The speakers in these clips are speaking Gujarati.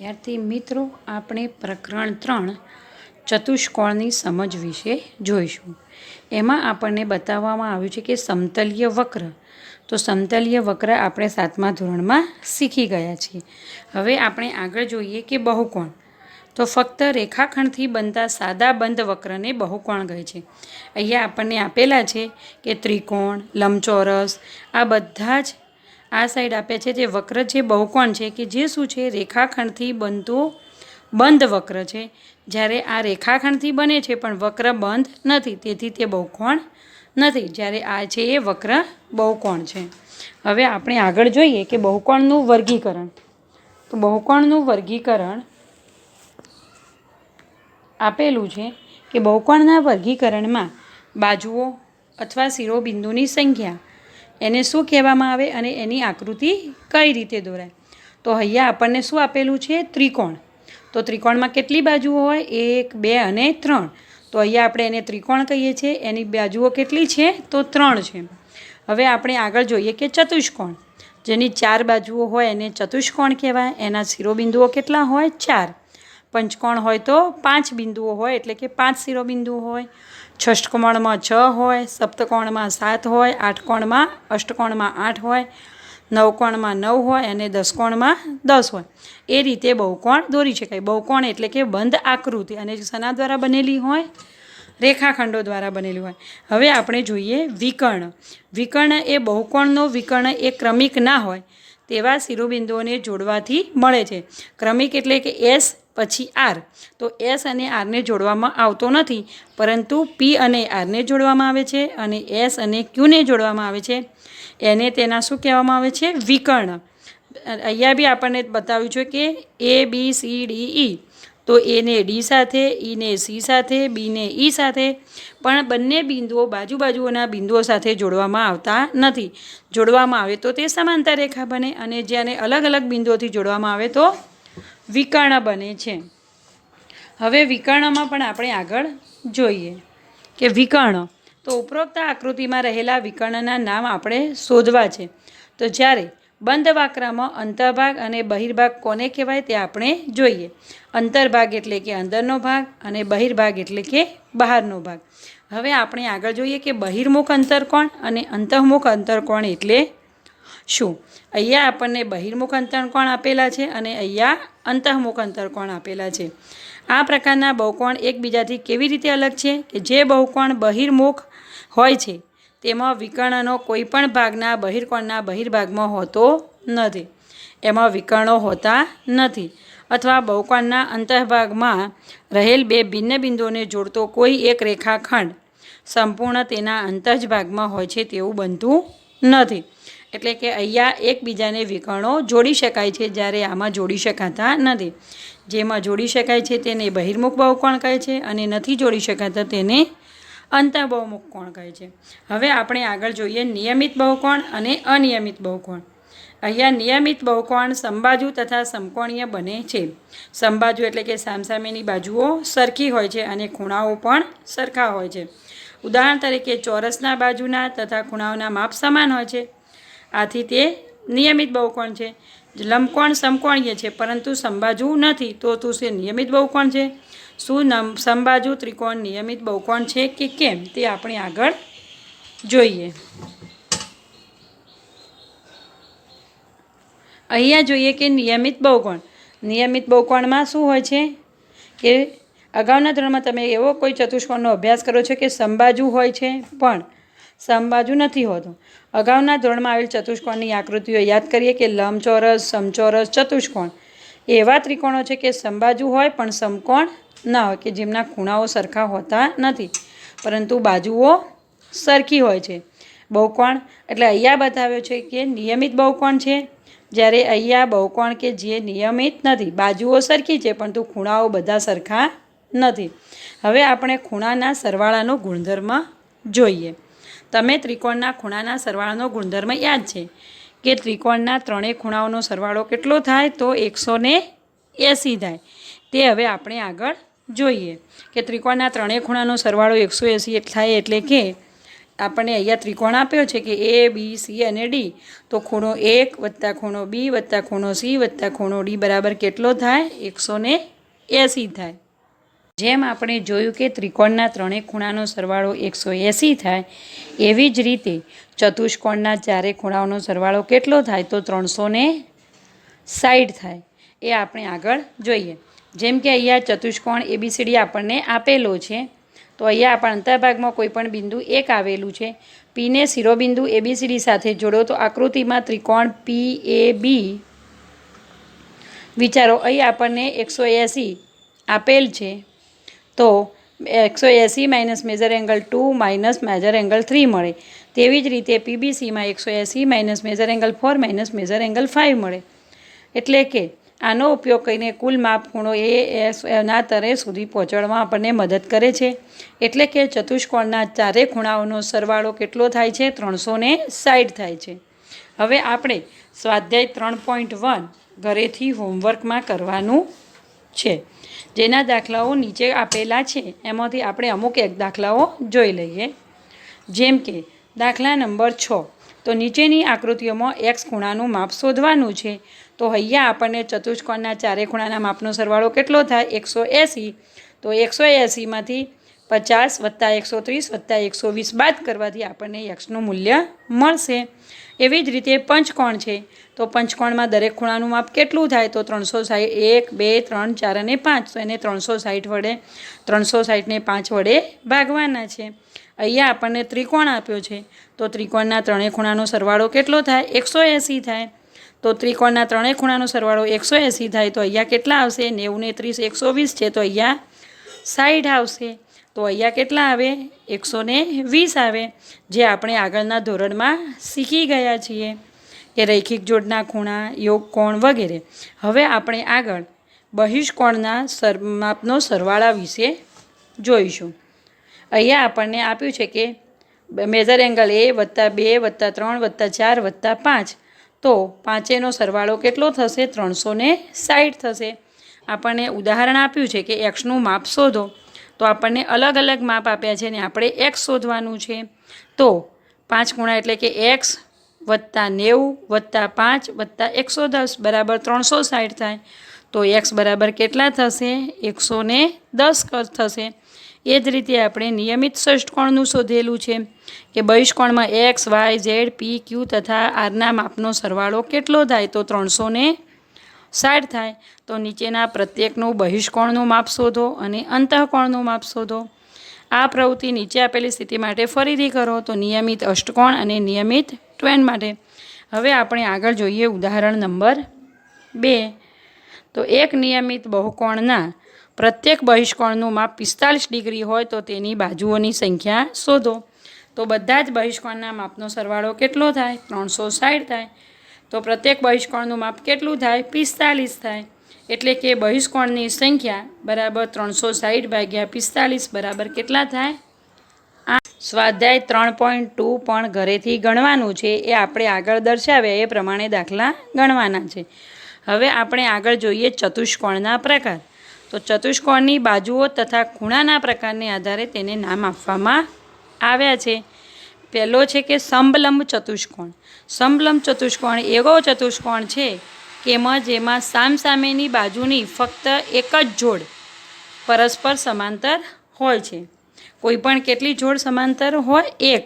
વિદ્યાર્થી મિત્રો, આપણે પ્રકરણ 3 ચતુષ્કોણની સમજ વિશે જોઈશું. એમાં આપણને બતાવવામાં આવ્યું છે કે સમતલીય વક્ર. તો સમતલીય વક્ર આપણે 7મા ધોરણમાં શીખી ગયા છીએ. હવે આપણે આગળ જોઈએ કે બહુકોણ. તો ફક્ત રેખાખંડથી બનતા સાદા બંધ વક્રને બહુકોણ કહે છે. અહીંયા આપણને આપેલા છે કે ત્રિકોણ, લંબચોરસ, આ બધા જ આ સાઈડ આપ્યા છે. જે વક્ર જે બહુકોણ છે કે જે શું છે, રેખાખંડથી બનતો બંધ વક્ર છે. જ્યારે આ રેખાખંડથી બને છે પણ વક્ર બંધ નથી, તેથી તે બહુકોણ નથી. જ્યારે આ છે એ વક્ર બહુકોણ છે. હવે આપણે આગળ જોઈએ કે બહુકોણનું વર્ગીકરણ. તો બહુકોણનું વર્ગીકરણ આપેલું છે કે બહુકોણના વર્ગીકરણમાં બાજુઓ અથવા શિરોબિંદુની સંખ્યા એને શું કહેવામાં આવે અને એની આકૃતિ કઈ રીતે દોરાય. તો અહીંયા આપણને શું આપેલું છે? ત્રિકોણ. તો ત્રિકોણમાં કેટલી બાજુઓ હોય? 1, 2 અને 3. તો અહીંયા આપણે એને ત્રિકોણ કહીએ છીએ. એની બાજુઓ કેટલી છે? તો 3 છે. હવે આપણે આગળ જોઈએ કે ચતુષ્કોણ. જેની 4 બાજુઓ હોય એને ચતુષ્કોણ કહેવાય. એના શિરોબિંદુઓ કેટલા હોય? 4. પંચકોણ હોય તો 5 બિંદુઓ હોય, એટલે કે 5 શિરોબિંદુઓ હોય. ષષ્ઠકોણમાં 6 હોય, સપ્તકોણમાં 7 હોય, અષ્ટકોણમાં 8 હોય, નવકોણમાં 9 હોય અને દસકોણમાં 10 હોય. એ રીતે બહુકોણ દોરી શકાય. બહુકોણ એટલે કે બંધ આકૃતિ, અને શેના દ્વારા બનેલી હોય? રેખાખંડો દ્વારા બનેલી હોય. હવે આપણે જોઈએ વિકર્ણ. વિકર્ણ એ બહુકોણનો વિકર્ણ એ ક્રમિક ના હોય તેવા શિરોબિંદુઓને જોડવાથી મળે છે. ક્રમિક એટલે કે એસ પછી આર. તો એસ અને આરને જોડવામાં આવતો નથી, પરંતુ પી અને આરને જોડવામાં આવે છે, અને એસ અને ક્યુને જોડવામાં આવે છે. એને તેના શું કહેવામાં આવે છે? વિકર્ણ. અહીંયા બી આપણને બતાવ્યું છે કે એ બી સી ડી ઈ. તો એને ડી સાથે, ઈને સી સાથે, બીને ઈ સાથે, પણ બંને બિંદુઓ બાજુઓના બિંદુઓ સાથે જોડવામાં આવતા નથી. જોડવામાં આવે તો તે સમાંતર રેખા બને, અને જેને અલગ અલગ બિંદુઓથી જોડવામાં આવે તો વિકર્ણ બને છે. હવે વિકર્ણમાં પણ આપણે આગળ જોઈએ કે વિકર્ણ. તો ઉપરોક્ત આકૃતિમાં રહેલા વિકર્ણના નામ આપણે શોધવા છે. તો જ્યારે બંધ વક્રમાં અંતર્ભાગ અને બહિર્ભાગ કોને કહેવાય તે આપણે જોઈએ. અંતર્ભાગ એટલે કે અંદરનો ભાગ, અને બહિર્ભાગ એટલે કે બહારનો ભાગ. હવે આપણે આગળ જોઈએ કે બહિર્મુખ અંતરકોણ અને અંતઃમુખ અંતરકોણ એટલે શું. અહીંયા આપણને બહિર્મુખ અંતરકોણ આપેલા છે અને અહીંયા અંતઃમુખ અંતરકોણ આપેલા છે. આ પ્રકારના બહુકોણ એકબીજાથી કેવી રીતે અલગ છે? કે જે બહુકોણ બહિર્મુખ હોય છે તેમાં વિકર્ણનો કોઈ પણ ભાગના બહિર્કોણના બહિર્ભાગમાં હોતો નથી. એમાં વિકર્ણો હોતા નથી. અથવા બહુકોણના અંતઃભાગમાં રહેલ બે ભિન્ન બિંદુઓને જોડતો કોઈ એક રેખાખંડ સંપૂર્ણ તેના અંતઃજ ભાગમાં હોય છે તેવું બનતું નથી. એટલે કે અહીંયા એકબીજાને વિકર્ણો જોડી શકાય છે, જ્યારે આમાં જોડી શકાતા નથી. જેમાં જોડી શકાય છે તેને બહિર્મુખ બહુકોણ કહે છે, અને નથી જોડી શકાતા તેને અંતઃબહુમુખ કોણ કહે છે. હવે આપણે આગળ જોઈએ નિયમિત બહુકોણ અને અનિયમિત બહુકોણ. અહીંયા નિયમિત બહુકોણ સમબાજુ તથા સમકોણીય બને છે. સમબાજુ એટલે કે સામસામેની બાજુઓ સરખી હોય છે અને ખૂણાઓ પણ સરખા હોય છે. ઉદાહરણ તરીકે ચોરસના બાજુના તથા ખૂણાઓના માપ સમાન હોય છે. આથી તે નિયમિત બહુકોણ છે. લંબકોણ સમકોણીય છે પરંતુ સમબાજુ નથી, તો તે નિયમિત બહુકોણ છે. શું સમબાજુ ત્રિકોણ નિયમિત બહુકોણ છે કે કેમ તે આપણે આગળ જોઈએ. અહીંયા જોઈએ કે નિયમિત બહુકોણ. નિયમિત બહુકોણમાં શું હોય છે કે અગાઉના ધોરણમાં તમે એવો કોઈ ચતુષ્કોણનો અભ્યાસ કર્યો છે કે સમબાજુ હોય છે પણ સમબાજુ નથી હોતો. અગાઉના ધોરણમાં આવેલ ચતુષ્કોણની આકૃતિઓ યાદ કરીએ કે લંબચોરસ, સમચોરસ, ચતુષ્કોણ એવા ત્રિકોણો છે કે સમબાજુ હોય પણ સમકોણ ના હોય, કે જેમના ખૂણાઓ સરખા હોતા નથી પરંતુ બાજુઓ સરખી હોય છે. બહુકોણ એટલે અહીંયા બતાવ્યો છે કે નિયમિત બહુકોણ છે, જ્યારે અહીંયા બહુકોણ કે જે નિયમિત નથી, બાજુઓ સરખી છે પરંતુ ખૂણાઓ બધા સરખા નથી. હવે આપણે ખૂણાના સરવાળાનો ગુણધર્મ જોઈએ. તમે ત્રિકોણના ખૂણાના સરવાળાનો ગુણધર્મ યાદ છે કે ત્રિકોણના ત્રણેય ખૂણાઓનો સરવાળો કેટલો થાય? તો 180 થાય. તે હવે આપણે આગળ જોઈએ કે ત્રિકોણના ત્રણેય ખૂણાનો સરવાળો 180 થાય એટલે કે આપણને અહીંયા ત્રિકોણ આપ્યો છે કે એ બી સી અને ડી, તો ખૂણો 1 વત્તા ખૂણો બી વત્તા ખૂણો સી વત્તા ખૂણો ડી બરાબર કેટલો થાય? 180 થાય. જેમ આપણે જોયું કે ત્રિકોણના ત્રણેય ખૂણાનો સરવાળો 180 થાય, એવી જ રીતે ચતુષ્કોણના ચારે ખૂણાઓનો સરવાળો કેટલો થાય? તો 360 થાય. એ આપણે આગળ જોઈએ. જેમ કે અહીંયા ચતુષ્કોણ ABCD આપણને આપેલો છે, તો અહીંયા આપણે અંતર્ભાગમાં કોઈ પણ બિંદુ 1 આવેલું છે. પીને શિરોબિંદુ ABCD સાથે જોડો તો આકૃતિમાં ત્રિકોણ PAB વિચારો. અહીં આપણને 180 આપેલ છે, તો 180 minus major angle 2 minus major angle 3 મળે. તેવી જ રીતે PBCમાં 180 minus major angle 4 minus major angle 5 મળે. એટલે કે આનો ઉપયોગ કરીને કુલ માપ ખૂણો એના તરે સુધી પહોંચાડવામાં આપણને મદદ કરે છે. એટલે કે ચતુષ્કોણના ચારે ખૂણાઓનો સરવાળો કેટલો થાય છે? 360 થાય છે. હવે આપણે સ્વાધ્યાય 3.1 ઘરેથી હોમવર્કમાં કરવાનું છે, જેના દાખલાઓ નીચે આપેલા છે. એમાંથી આપણે અમુક એક દાખલાઓ જોઈ લઈએ. જેમ કે દાખલા નંબર 6, તો નીચેની આકૃતિઓમાં એક્સ ખૂણાનું માપ શોધવાનું છે. તો અહીંયા આપણને ચતુષ્કોણના ચારે ખૂણાના માપનો સરવાળો કેટલો થાય? 180. તો 180માંથી 50 વત્તા 130 વત્તા 120 બાદ કરવાથી આપણને એક્સનું મૂલ્ય મળશે. એવી જ રીતે પંચકોણ છે, તો પંચકોણમાં દરેક ખૂણાનું માપ કેટલું થાય? તો 360. 1 2 3 4 અને 5. તો એને 360 વડે 360ને 5 વડે ભાગવાના છે. અહીંયા આપણને ત્રિકોણ આપ્યો છે, તો ત્રિકોણના ત્રણેય ખૂણાનો સરવાળો કેટલો થાય? 180 થાય. તો ત્રિકોણના ત્રણેય ખૂણાનો સરવાળો 180 થાય, તો અહીંયા કેટલા આવશે? 90 ને 30 120 છે, તો અહીંયા 60 આવશે. તો અહીંયા કેટલા આવે? 120 આવે. જે આપણે આગળના ધોરણમાં શીખી ગયા છીએ કે રૈખિક જોડના ખૂણા, યોગ કોણ વગેરે. હવે આપણે આગળ બહિષ્કોણના માપનો સરવાળા વિશે જોઈશું. અહીંયા આપણને આપ્યું છે કે મેજર એંગલ A વત્તા 2 વત્તા 3 વત્તા 4 વત્તા 5, તો પાંચેનો સરવાળો કેટલો થશે? 360 થશે. આપણને ઉદાહરણ આપ્યું છે કે એક્સનું માપ શોધો, તો આપણને અલગ અલગ માપ આપ્યા છે ને આપણે એક્સ શોધવાનું છે. તો 5 ખૂણા એટલે કે એક્સ વત્તા 90 વત્તા 5 વત્તા 110 બરાબર 360 થાય. તો એક્સ બરાબર કેટલા થશે? 110 થશે. એ જ રીતે આપણે નિયમિત ષષ્ઠકોણનું શોધેલું છે કે બહિષ્કોણમાં એક્સ વાય ઝેડ પી ક્યુ તથા આરના માપનો સરવાળો કેટલો થાય? તો 360 થાય. તો નીચેના પ્રત્યેકનું બહિષ્કોણનું માપ શોધો અને અંતઃકોણનું માપ શોધો. આ પ્રવૃત્તિ નીચે આપેલી સ્થિતિ માટે ફરીથી કરો, તો નિયમિત અષ્ટકોણ અને નિયમિત ટ્વેન માટે. હવે આપણે આગળ જોઈએ ઉદાહરણ નંબર 2. તો એક નિયમિત બહુકોણના પ્રત્યેક બહિષ્કોણનું માપ 45 ડિગ્રી હોય તો તેની બાજુઓની સંખ્યા શોધો. તો બધા જ બહિષ્કોણના માપનો સરવાળો કેટલો થાય? 360 થાય. તો પ્રત્યેક બહિષ્કોણનું માપ કેટલું થાય? 45 થાય. એટલે કે બહિષ્કોણની સંખ્યા બરાબર 360 ભાગ્યા 45 બરાબર કેટલા થાય? સ્વાધ્યાય 3.2 પણ ઘરેથી ગણવાનું છે. એ આપણે આગળ દર્શાવ્યા એ પ્રમાણે દાખલા ગણવાના છે. હવે આપણે આગળ જોઈએ ચતુષ્કોણના પ્રકાર. તો ચતુષ્કોણની બાજુઓ તથા ખૂણાના પ્રકારને આધારે તેને નામ આપવામાં આવ્યા છે. પહેલો છે કે સમલંબ ચતુષ્કોણ. સમલંબ ચતુષ્કોણ એવો ચતુષ્કોણ છે કે જેમાં સામસામેની બાજુની ફક્ત એક જ જોડ પરસ્પર સમાંતર હોય છે. કોઈ પણ કેટલી જોડ સમાંતર હોય? એક.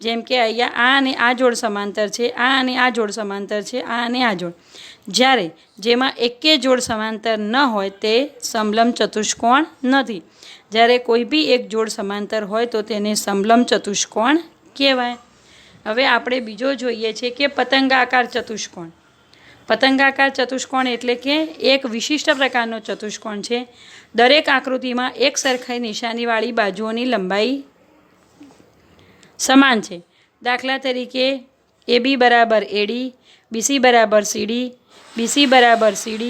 જેમ કે અહીંયા આ અને આ જોડ સમાંતર છે, આ અને આ જોડ સમાંતર છે, આ અને આ જોડ. જ્યારે જેમાં એકે જોડ સમાંતર ન હોય તે સમલંબ ચતુષ્કોણ નથી. જ્યારે કોઈ બી એક જોડ સમાંતર હોય તો તેને સમલંબ ચતુષ્કોણ કહેવાય. હવે આપણે બીજો જોઈએ છે કે પતંગાકાર ચતુષ્કોણ. પતંગાકાર ચતુષ્કોણ એટલે કે એક વિશિષ્ટ પ્રકારનો ચતુષ્કોણ છે. દરેક આકૃતિમાં એક સરખી નિશાનીવાળી બાજુઓની લંબાઈ સમાન છે. દાખલા તરીકે AB બરાબર AD, BC બરાબર CD, BC બરાબર CD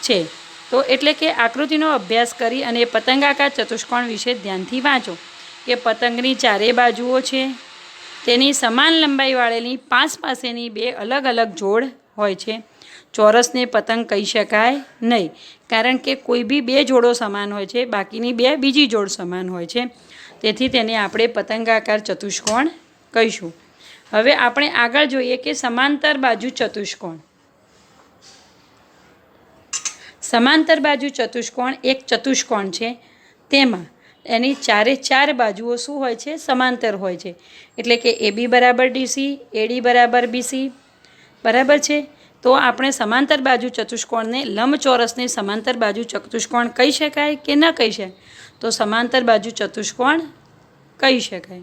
છે. તો એટલે કે આકૃતિનો અભ્યાસ કરી અને પતંગાકાર ચતુષ્કોણ વિશે ધ્યાનથી વાંચો કે પતંગની ચારે બાજુઓ છે, તેની સમાન લંબાઈ વાળેલી પાસેની બે અલગ અલગ જોડ હોય છે. ચોરસને પતંગ કહી શકાય નહીં, કારણ કે કોઈ બી બે જોડો સમાન હોય છે, બાકીની બે બીજી જોડ સમાન હોય છે. તેથી તેને આપણે પતંગાકાર ચતુષ્કોણ કહીશું. હવે આપણે આગળ જોઈએ કે સમાંતર બાજુ ચતુષ્કોણ. સમાંતર બાજુ ચતુષ્કોણ એક ચતુષ્કોણ છે. તેમાં એની ચારે ચાર બાજુઓ શું હોય છે? સમાંતર હોય છે. એટલે કે AB બરાબર DC, AD બરાબર BC, બરાબર છે. તો આપણે સમાંતર બાજુ ચતુષ્કોણને લંબચોરસને સમાંતર બાજુ ચતુષ્કોણ કહી શકાય કે ન કહી શકાય? તો સમાંતર બાજુ ચતુષ્કોણ કહી શકાય.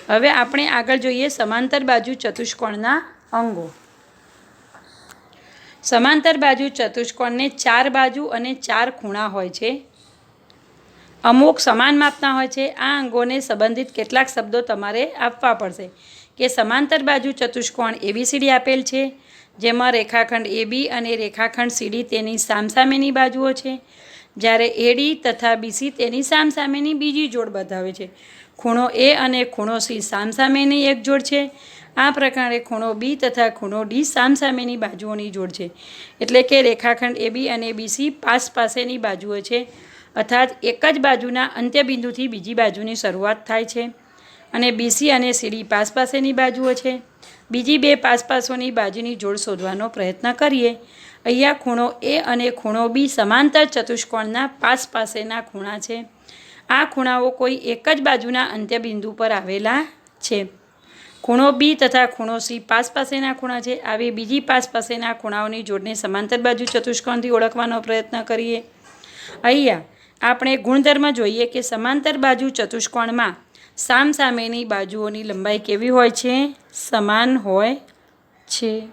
હવે આપણે આગળ જોઈએ સમાંતર બાજુ ચતુષ્કોણના અંગો. સમાંતર બાજુ ચતુષ્કોણને ચાર બાજુ અને ચાર ખૂણા હોય છે. અમુક સમાન માપના હોય છે. આ અંગોને સંબંધિત કેટલાક શબ્દો તમારે આપવા પડશે કે સમાંતર બાજુ ચતુષ્કોણ ABCD આપેલ છે, જેમાં રેખાખંડ AB અને રેખાખંડ CD તેની સામસામેની બાજુઓ છે, જ્યારે AD તથા BC તેની સામસામેની બીજી જોડ બતાવે છે. ખૂણો A અને ખૂણો C સામસામેની એક જોડ છે. આ પ્રકારે ખૂણો B તથા ખૂણો D સામસામેની બાજુઓની જોડ છે. એટલે કે રેખાખંડ AB અને BC પાસેની બાજુઓ છે, અર્થાત એક જ બાજુના અંત્યબિંદુથી બીજી બાજુની શરૂઆત થાય છે. અને BC અને CD પાસેની બાજુઓ છે. બીજી બે પાસોની બાજુની જોડ શોધવાનો પ્રયત્ન કરીએ. અહીંયા ખૂણો A અને ખૂણો B સમાંતર ચતુષ્કોણના પાસેના ખૂણા છે. આ ખૂણાઓ કોઈ એક જ બાજુના અંત્યબિંદુ પર આવેલા છે. ખૂણો B તથા ખૂણો C પાસેના ખૂણા છે. આવી બીજી પાસેના ખૂણાઓની જોડને સમાંતર બાજુ ચતુષ્કોણથી ઓળખવાનો પ્રયત્ન કરીએ. અહીંયા આપણે ગુણધર્મ જોઈએ કે સમાંતર બાજુ ચતુષ્કોણમાં સામસામેની બાજુઓની લંબાઈ કેવી હોય છે? સમાન હોય છે.